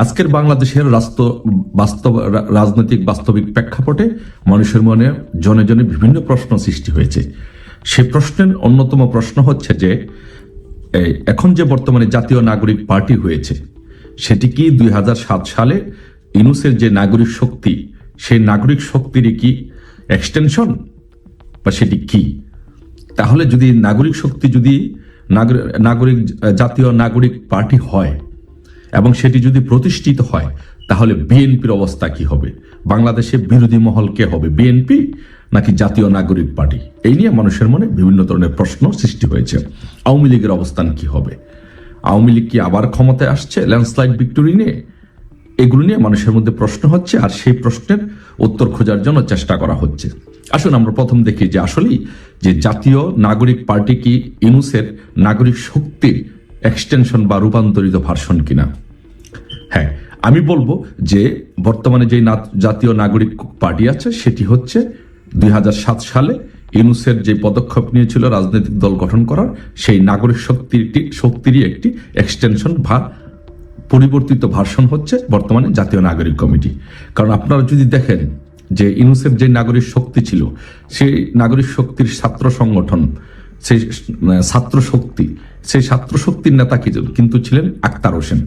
আজকের বাংলাদেশের রাজনৈতিক বাস্তবিক প্রেক্ষাপটে মানুষের মনে জনে জনে বিভিন্ন প্রশ্ন সৃষ্টি হয়েছে। সে প্রশ্নের অন্যতম প্রশ্ন হচ্ছে যে এখন যে বর্তমানে জাতীয় নাগরিক পার্টি হয়েছে সেটি কি 2007 সালে ইউনূসের যে নাগরিক শক্তি, সেই নাগরিক শক্তির কি এক্সটেনশন বা সেটি কি? তাহলে যদি নাগরিক শক্তি যদি জাতীয় নাগরিক পার্টি হয় এবং সেটি যদি প্রতিষ্ঠিত হয়, তাহলে বিএনপির অবস্থা কি হবে? বাংলাদেশে বিরোধী মহল কে হবে, বিএনপি নাকি জাতীয় নাগরিক পার্টি? এই নিয়ে মানুষের মনে বিভিন্ন ধরনের প্রশ্ন সৃষ্টি হয়েছে। আওয়ামী লীগের অবস্থান কি হবে? আওয়ামী লীগ কি আবার ক্ষমতায় আসছে ল্যান্ডস্লাইড ভিক্টোরি নিয়ে? এগুলো নিয়ে মানুষের মধ্যে প্রশ্ন হচ্ছে, আর সেই প্রশ্নের উত্তর খোঁজার জন্য চেষ্টা করা হচ্ছে। আসুন আমরা প্রথম দেখি যে আসলেই যে জাতীয় নাগরিক পার্টি কি ইউনূসের নাগরিক শক্তির এক্সটেনশন বা রূপান্তরিত ভার্সন কিনা। হ্যাঁ, আমি বলবো যে বর্তমানে যে জাতীয় নাগরিক পার্টি আছে সেটি হচ্ছে 2007 সালে ইউনূসের যে পদক্ষেপ নিয়েছিল রাজনৈতিক দল গঠন করার, সেই নাগরিক শক্তিরই একটি এক্সটেনশন বা পরিবর্তিত ভার্সন হচ্ছে বর্তমানে জাতীয় নাগরিক কমিটি। কারণ আপনারা যদি দেখেন যে ইউনূসের যে নাগরিক শক্তি ছিল, সেই নাগরিক শক্তির ছাত্র সংগঠন, সেই ছাত্র শক্তির নেতা কিন্তু ছিলেন আক্তার হোসেন।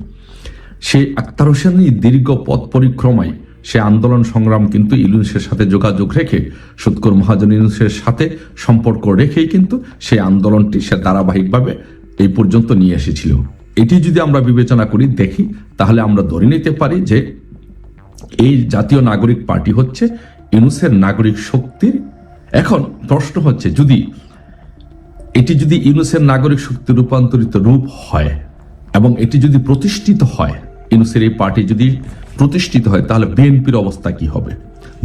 সেই আক্তার হোসেনই দীর্ঘ পথ পরিক্রমায় সে আন্দোলন সংগ্রাম কিন্তু ইউনূসের সাথে যোগাযোগ রেখে, সুৎকর মহাজন ইউনূসের সাথে সম্পর্ক রেখেই কিন্তু সেই আন্দোলনটি সে ধারাবাহিকভাবে এই পর্যন্ত নিয়ে এসেছিল। এটি যদি আমরা বিবেচনা করি দেখি, তাহলে আমরা ধরে নিতে পারি যে এই জাতীয় নাগরিক পার্টি হচ্ছে ইউনূসের নাগরিক শক্তির। এখন প্রশ্ন হচ্ছে, এটি যদি ইউনূসের নাগরিক শক্তির রূপান্তরিত রূপ হয় এবং এটি যদি প্রতিষ্ঠিত হয়, ইউনূসের এই পার্টি যদি প্রতিষ্ঠিত হয়, তাহলে বিএনপির অবস্থা কি হবে,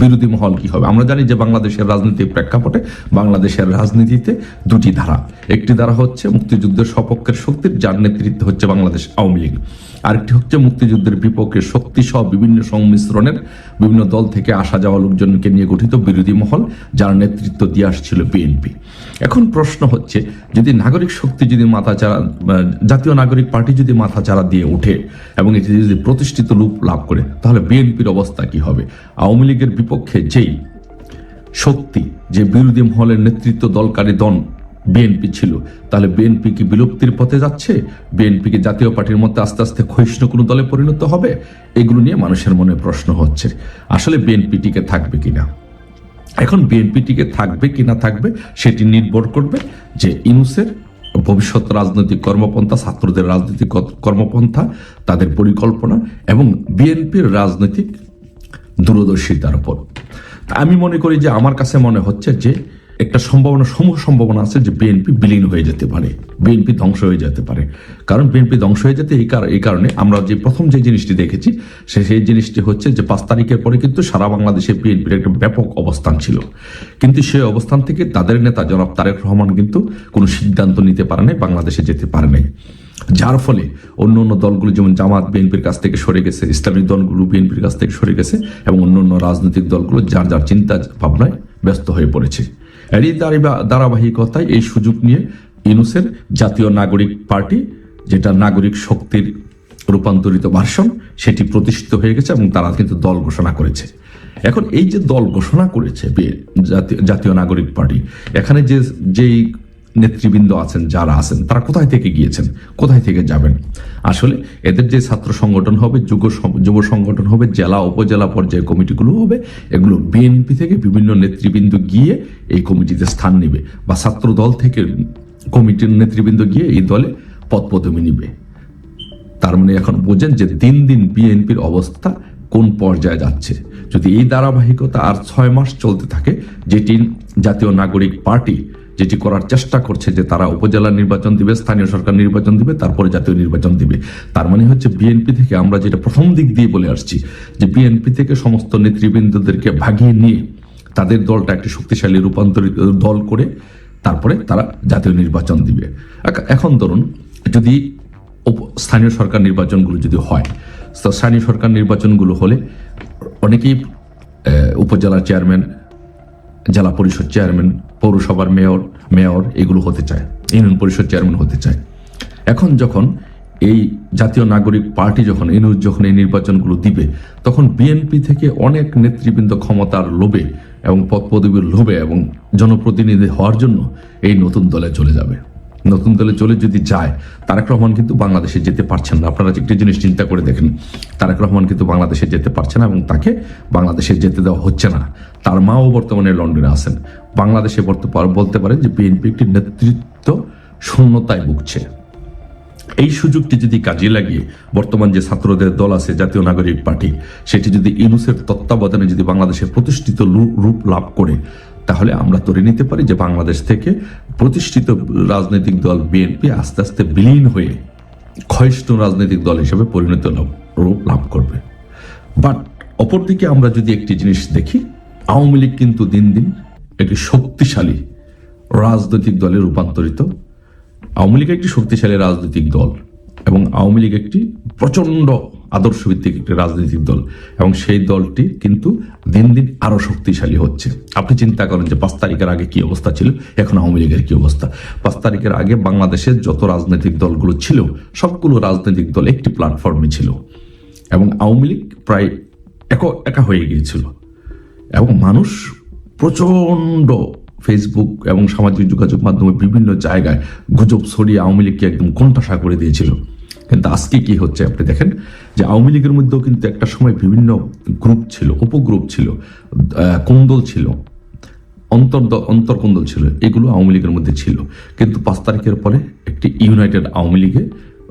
বিরোধী মহল কি হবে? আমরা জানি যে বাংলাদেশের রাজনীতির প্রেক্ষাপটে বাংলাদেশের রাজনীতিতে দুটি ধারা। একটি ধারা হচ্ছে মুক্তিযুদ্ধের সপক্ষের শক্তির, যার নেতৃত্ব হচ্ছে বাংলাদেশ আওয়ামী লীগ। আরেকটি হচ্ছে মুক্তিযুদ্ধের বিপক্ষের শক্তি সহ বিভিন্ন সংমিশ্রণের বিভিন্ন দল থেকে আসা যাওয়া লোকজনকে নিয়ে গঠিত বিরোধী মহল, যার নেতৃত্ব দিয়ে আসছিল বিএনপি। এখন প্রশ্ন হচ্ছে, যদি নাগরিক শক্তি যদি জাতীয় নাগরিক পার্টি যদি মাথাচাড়া দিয়ে ওঠে এবং এটি যদি প্রতিষ্ঠিত রূপ লাভ করে, তাহলে বিএনপির অবস্থা কি হবে? আওয়ামী লীগের বিপক্ষে যেই শক্তি, যে বিরোধী মহলের নেতৃত্ব দলকারী দল বিএনপি ছিল, তাহলে বিএনপি কি বিলুপ্তির পথে যাচ্ছে? বিএনপি কি জাতীয় পার্টির মধ্যে আস্তে আস্তে ক্ষয়িষ্ণু কোনো দলে পরিণত হবে? এগুলো নিয়ে মানুষের মনে প্রশ্ন হচ্ছে, আসলে বিএনপি টিকে থাকবে কিনা। এখন বিএনপি টিকে থাকবে কিনা থাকবে সেটি নির্ভর করবে যে ইউনূসের ভবিষ্যৎ রাজনৈতিক কর্মপন্থা, ছাত্রদের রাজনৈতিক কর্মপন্থা, তাদের পরিকল্পনা এবং বিএনপির রাজনৈতিক দূরদর্শিতার উপর। আমি মনে করি যে, আমার কাছে মনে হচ্ছে যে একটা সম্ভাবনা আছে যে বিএনপি বিলীন হয়ে যেতে পারে, বিএনপি ধ্বংস হয়ে যেতে পারে। কারণ বিএনপি ধ্বংস হয়ে যেতে এই কারণে আমরা যে প্রথম যে জিনিসটি দেখেছি সেই জিনিসটি হচ্ছে যে 5 তারিখের পরে কিন্তু সারা বাংলাদেশে বিএনপির একটা ব্যাপক অবস্থান ছিল, কিন্তু সেই অবস্থান থেকে তাদের নেতা জনাব তারেক রহমান কিন্তু কোনো সিদ্ধান্ত নিতে পারে নাই, বাংলাদেশে যেতে পারে নাই। যার ফলে অন্য দলগুলো যেমন জামাত বিএনপির কাছ থেকে সরে গেছে, ইসলামিক দলগুলো বিএনপির কাছ থেকে সরে গেছে এবং অন্য রাজনৈতিক দলগুলো যার যার চিন্তা ভাবনায় ব্যস্ত হয়ে পড়েছে। এরই ধারাবাহিকতায় এই সুযোগ নিয়ে ইউনূসের জাতীয় নাগরিক পার্টি, যেটা নাগরিক শক্তির রূপান্তরিত ভার্সন, সেটি প্রতিষ্ঠিত হয়ে গেছে এবং তারা কিন্তু দল ঘোষণা করেছে। এখন এই যে দল ঘোষণা করেছে জাতীয় নাগরিক পার্টি, এখানে যেই নেতৃবৃন্দ আছেন, যারা আছেন, তারা কোথায় থেকে গিয়েছেন, কোথায় থেকে যাবেন? আসলে এদের যে ছাত্র সংগঠন হবে, যুব সংগঠন হবে, জেলা উপজেলা পর্যায়ে কমিটিগুলো হবে, এগুলো বিএনপি থেকে বিভিন্ন নেতৃবৃন্দ গিয়ে এই কমিটিতে স্থান নেবে, বা ছাত্র দল থেকে কমিটির নেতৃবৃন্দ গিয়ে এই দলে পদপদবি নিবে। তার মানে এখন বোঝেন যে দিন দিন বিএনপির অবস্থা কোন পর্যায়ে যাচ্ছে। যদি এই ধারাবাহিকতা আর 6 মাস চলতে থাকে, যেটি জাতীয় নাগরিক পার্টি যেটি করার চেষ্টা করছে যে তারা উপজেলা নির্বাচন দিবে, স্থানীয় সরকার নির্বাচন দিবে, তারপরে জাতীয় নির্বাচন দিবে, তার মানে হচ্ছে বিএনপি থেকে আমরা যেটা প্রথম দিক দিয়ে বলে আসছি যে বিএনপি থেকে সমস্ত নেতৃবৃন্দদেরকে ভাগিয়ে নিয়ে তাদের দলটা একটি শক্তিশালী রূপান্তরিত দল করে তারপরে তারা জাতীয় নির্বাচন দিবে। এখন ধরুন, যদি স্থানীয় সরকার নির্বাচনগুলো যদি হয়, তো স্থানীয় সরকার নির্বাচনগুলো হলে অনেকেই উপজেলা চেয়ারম্যান, জেলা পরিষদ চেয়ারম্যান, পৌরসভার মেয়র এগুলো হতে চায়, ইউনিয়ন পরিষদ চেয়ারম্যান হতে চায়। এখন যখন এই জাতীয় নাগরিক পার্টি যখন এই নির্বাচনগুলো দিবে, তখন বিএনপি থেকে অনেক নেতৃবৃন্দ ক্ষমতার লোভে এবং পদ পদবীর লোভে এবং জনপ্রতিনিধি হওয়ার জন্য এই নতুন দলে চলে যাবে। নতুন দলে চলে যদি যায়, তারেক রহমান কিন্তু বাংলাদেশে যেতে পারছেন না। আপনারা একটি জিনিস চিন্তা করে দেখেন, তারেক রহমান কিন্তু বাংলাদেশে যেতে পারছে না এবং তাকে বাংলাদেশে যেতে দেওয়া হচ্ছে না। তার মাও বর্তমানে লন্ডনে আছেন। বাংলাদেশে বলতে পারেন যে বিএনপি একটি নেতৃত্ব শূন্যতায় ভুগছে। এই সুযোগটি যদি কাজে লাগিয়ে বর্তমান যে ছাত্রদের দল আছে জাতীয় নাগরিক পার্টি, সেটি যদি ইউনূসের তত্ত্বাবধানে যদি বাংলাদেশে প্রতিষ্ঠিত রূপ লাভ করে, তাহলে আমরা ধরে নিতে পারি যে বাংলাদেশ থেকে প্রতিষ্ঠিত রাজনৈতিক দল বিএনপি আস্তে আস্তে বিলীন হয়ে ক্ষয়িষ্ণু রাজনৈতিক দল হিসেবে পরিণত রূপ লাভ করবে। বাট অপরদিকে আমরা যদি একটি জিনিস দেখি, আওয়ামী লীগ কিন্তু দিন দিন একটি শক্তিশালী রাজনৈতিক দলে রূপান্তরিত। আওয়ামী লীগ একটি শক্তিশালী রাজনৈতিক দল এবং আওয়ামী লীগ একটি প্রচন্ড আদর্শভিত্তিক একটি রাজনৈতিক দল, এবং সেই দলটি কিন্তু দিন দিন আরো শক্তিশালী হচ্ছে। আপনি চিন্তা করেন যে 5 তারিখের আগে কি অবস্থা ছিল, এখন আওয়ামী লীগের কি অবস্থা। 5 তারিখের আগে বাংলাদেশের যত রাজনৈতিক দলগুলো ছিল, সবগুলো রাজনৈতিক দল একটি প্ল্যাটফর্মে ছিল এবং আওয়ামী লীগ প্রায় একা হয়ে গিয়েছিল এবং মানুষ প্রচন্ড ফেসবুক এবং সামাজিক যোগাযোগ মাধ্যমে বিভিন্ন জায়গায় গুজব ছড়িয়ে আওয়ামী লীগকে একদম কোণঠাসা করে দিয়েছিল। কিন্তু আজকে কি হচ্ছে আপনি দেখেন যে আওয়ামী লীগের মধ্যেও কিন্তু একটা সময় বিভিন্ন গ্রুপ ছিল, উপগ্রুপ ছিল, কোন্দল ছিল, অন্তর্কোন্দল ছিল, এগুলো আওয়ামী লীগের মধ্যে ছিল। কিন্তু 5 তারিখের পরে একটি ইউনাইটেড আওয়ামী লীগে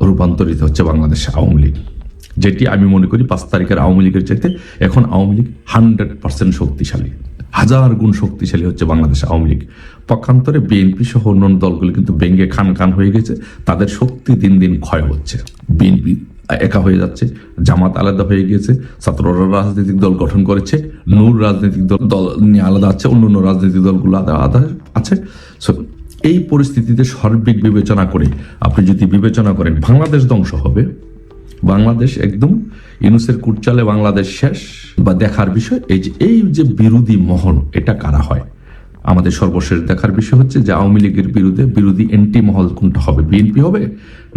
রূপান্তরিত হচ্ছে বাংলাদেশ আওয়ামী লীগ, যেটি আমি মনে করি 5 তারিখের আওয়ামী লীগের চাইতে এখন আওয়ামী লীগ 100% শক্তিশালী, 1000 গুণ শক্তিশালী হচ্ছে বাংলাদেশ আওয়ামী লীগ। পক্ষান্তরে বিএনপি সহ অন্যান্য দলগুলো কিন্তু ব্যঙ্গে খান হয়ে গেছে, তাদের শক্তি দিন দিন ক্ষয় হচ্ছে। বিএনপি একা হয়ে যাচ্ছে, জামাত আলাদা হয়ে গিয়েছে, ছাত্ররা রাজনৈতিক দল গঠন করেছে, নূর রাজনৈতিক দল নিয়ে আলাদা আছে, অন্যান্য রাজনৈতিক দলগুলো আলাদা আছে। সো এই পরিস্থিতিতে সার্বিক বিবেচনা করে আপনি যদি বিবেচনা করেন বাংলাদেশ ধ্বংস হবে, বাংলাদেশ একদম ইউনূসের কুটচালে বাংলাদেশ শেষ বা দেখার বিষয় এই যে বিরোধী মহল, এটা কারা হয় আমাদের সর্বশেষ দেখার বিষয় হচ্ছে যে আওয়ামী লীগের বিরোধী এন্টি মহল কোনটা হবে, বিএনপি হবে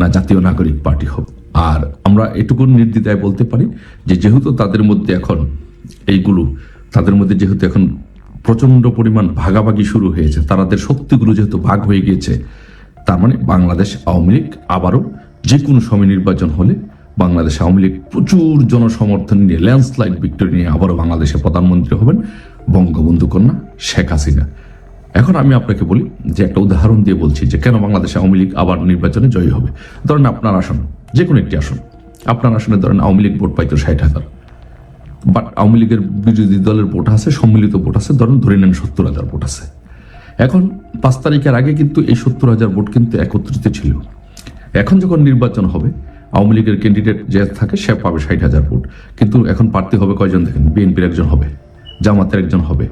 না জাতীয় নাগরিক পার্টি হবে। আর আমরা এটুকু নির্দ্বিধায় বলতে পারি যে যেহেতু তাদের মধ্যে যেহেতু এখন প্রচন্ড পরিমাণ ভাগাভাগি শুরু হয়েছে, তাদের শক্তিগুলো যেহেতু ভাগ হয়ে গিয়েছে, তার মানে বাংলাদেশ আওয়ামী লীগ আবারও যে কোনো সময় নির্বাচন হলে বাংলাদেশ আওয়ামী লীগ প্রচুর জনসমর্থন নিয়ে ল্যান্ডস্লাইড ভিক্টরি নিয়ে আবারও বাংলাদেশে প্রধানমন্ত্রী হবেন বঙ্গবন্ধু কন্যা শেখ হাসিনা। এখন আমি আপনাকে বলি যে একটা উদাহরণ দিয়ে বলছি যে কেন বাংলাদেশ আওয়ামী লীগ আবার নির্বাচনে জয়ী হবে। ধরেন আপনার আসন, যে কোনো একটি আসন, আপনার আসনে ধরেন আওয়ামী লীগ ভোট পাইতো 60,000, বাট আওয়ামী লীগের বিরোধী দলের ভোট আছে, সম্মিলিত ভোট আছে, ধরে নেন 70,000 ভোট আছে। এখন 5 তারিখের আগে কিন্তু এই 70,000 ভোট কিন্তু একত্রিত ছিল। এখন যখন নির্বাচন হবে, আওয়ামী লীগের ক্যান্ডিডেট যে থাকে সে পাবে 60,000 ভোট, কিন্তু এখন প্রার্থী হবে কয়জন দেখেন, বিএনপির একজন হবে, জামাতের একজন হবে,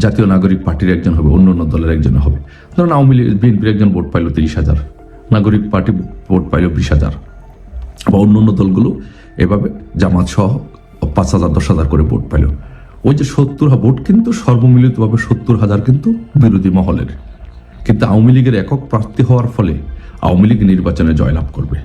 জাতীয় নাগরিক পার্টির একজন হবে, অন্য দলের একজন হবে। ধরুন আওয়ামী লীগ বিএনপির একজন ভোট পাইল 30,000, নাগরিক পার্টি ভোট পাইল 20,000, বা অন্য দলগুলো এভাবে জামাত সহ 5,000 10,000 করে ভোট পাইল। ওই যে 70 ভোট কিন্তু সর্বমিলিতভাবে 70,000 কিন্তু বিরোধী মহলের। কিন্তু আওয়ামী লীগের একক প্রার্থী হওয়ার ফলে আওয়ামী লীগ নির্বাচনে জয়লাভ করবে।